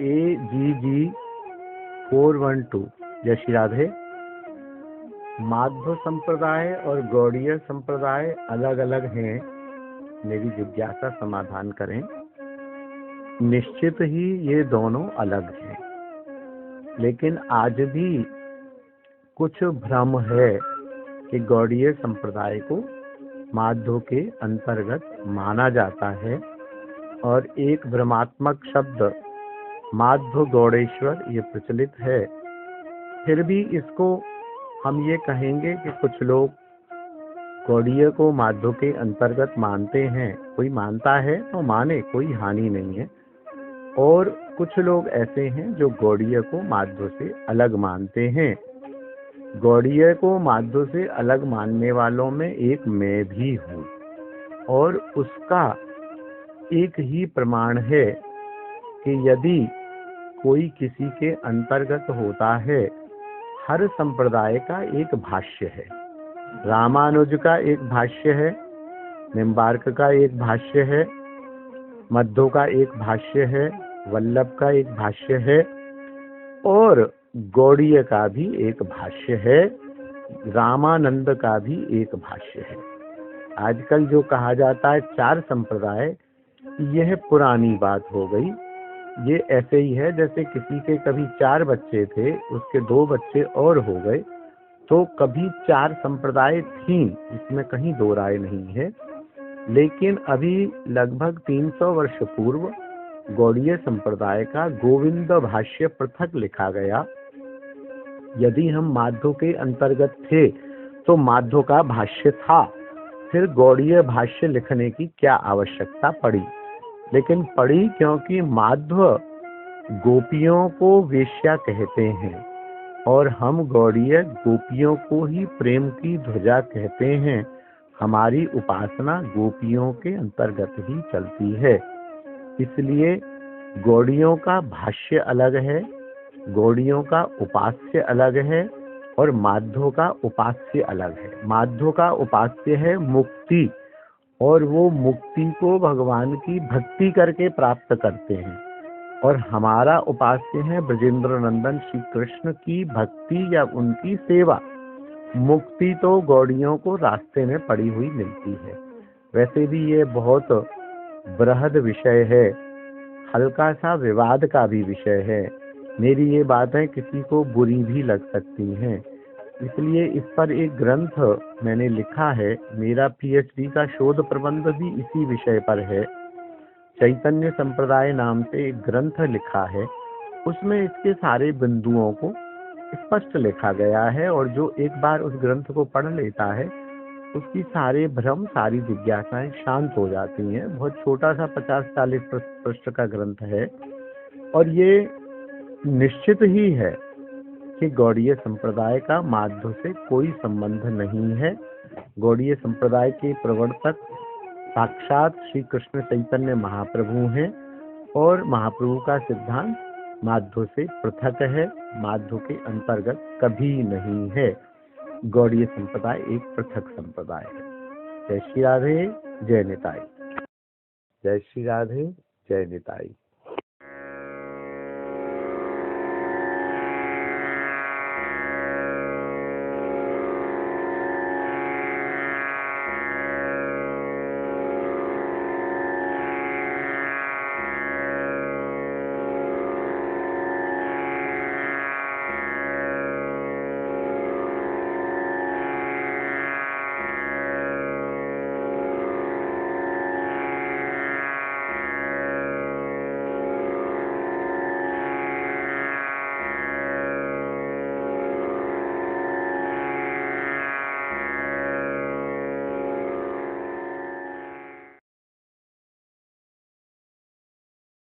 AGG412। जय श्री राधे। माध्व संप्रदाय और गौड़ीय संप्रदाय अलग अलग हैं, मेरी जिज्ञासा समाधान करें। निश्चित ही ये दोनों अलग हैं, लेकिन आज भी कुछ भ्रम है कि गौड़ीय संप्रदाय को माध्व के अंतर्गत माना जाता है और एक भ्रमात्मक शब्द माध्व गौड़ेश्वर ये प्रचलित है। फिर भी इसको हम ये कहेंगे कि कुछ लोग गौड़ीय को माध्व के अंतर्गत मानते हैं। कोई मानता है तो माने, कोई हानि नहीं है। और कुछ लोग ऐसे हैं जो गौड़ीय को माध्व से अलग मानते हैं। गौड़ीय को माध्व से अलग मानने वालों में एक मैं भी हूँ, और उसका एक ही प्रमाण है कि यदि कोई किसी के अंतर्गत होता है, हर संप्रदाय का एक भाष्य है। रामानुज का एक भाष्य है, निम्बार्क का एक भाष्य है, मध्व का एक भाष्य है, वल्लभ का एक भाष्य है और गौड़ीय का भी एक भाष्य है, रामानंद का भी एक भाष्य है। आजकल जो कहा जाता है चार संप्रदाय, यह पुरानी बात हो गई। ये ऐसे ही है जैसे किसी के कभी 4 बच्चे थे, उसके 2 बच्चे और हो गए, तो कभी 4 संप्रदाय थी, इसमें कहीं दो राय नहीं है। लेकिन अभी लगभग 300 वर्ष पूर्व गौड़ीय संप्रदाय का गोविंद भाष्य पृथक लिखा गया। यदि हम माध्व के अंतर्गत थे तो माध्व का भाष्य था, फिर गौड़ीय भाष्य लिखने की क्या आवश्यकता पड़ी? लेकिन पड़ी क्योंकि माध्व गोपियों को वेश्या कहते हैं और हम गौड़ीय गोपियों को ही प्रेम की ध्वजा कहते हैं। हमारी उपासना गोपियों के अंतर्गत ही चलती है, इसलिए गौड़ियों का भाष्य अलग है, गौड़ियों का उपास्य अलग है और माध्व का उपास्य अलग है। माध्व का उपास्य है मुक्ति, और वो मुक्ति को भगवान की भक्ति करके प्राप्त करते हैं, और हमारा उपास्य है ब्रजेंद्र नंदन श्री कृष्ण की भक्ति या उनकी सेवा। मुक्ति तो गौड़ियों को रास्ते में पड़ी हुई मिलती है। वैसे भी ये बहुत बृहद विषय है, हल्का सा विवाद का भी विषय है। मेरी ये बातें किसी को बुरी भी लग सकती हैं, इसलिए इस पर एक ग्रंथ मैंने लिखा है। मेरा पीएचडी का शोध प्रबंध भी इसी विषय पर है। चैतन्य संप्रदाय नाम से एक ग्रंथ लिखा है, उसमें इसके सारे बिंदुओं को स्पष्ट लिखा गया है, और जो एक बार उस ग्रंथ को पढ़ लेता है उसकी सारे भ्रम, सारी जिज्ञासाएं शांत हो जाती हैं। बहुत छोटा सा 50-40 पृष्ठ का ग्रंथ है, और ये निश्चित ही है कि गौड़ीय संप्रदाय का माध्व से कोई संबंध नहीं है। गौड़ीय संप्रदाय के प्रवर्तक साक्षात श्री कृष्ण चैतन्य महाप्रभु हैं, और महाप्रभु का सिद्धांत माध्व से पृथक है, माध्व के अंतर्गत कभी नहीं है। गौड़ीय संप्रदाय एक पृथक संप्रदाय है। जय श्री राधे, जय निताई। जय श्री राधे, जय निताई।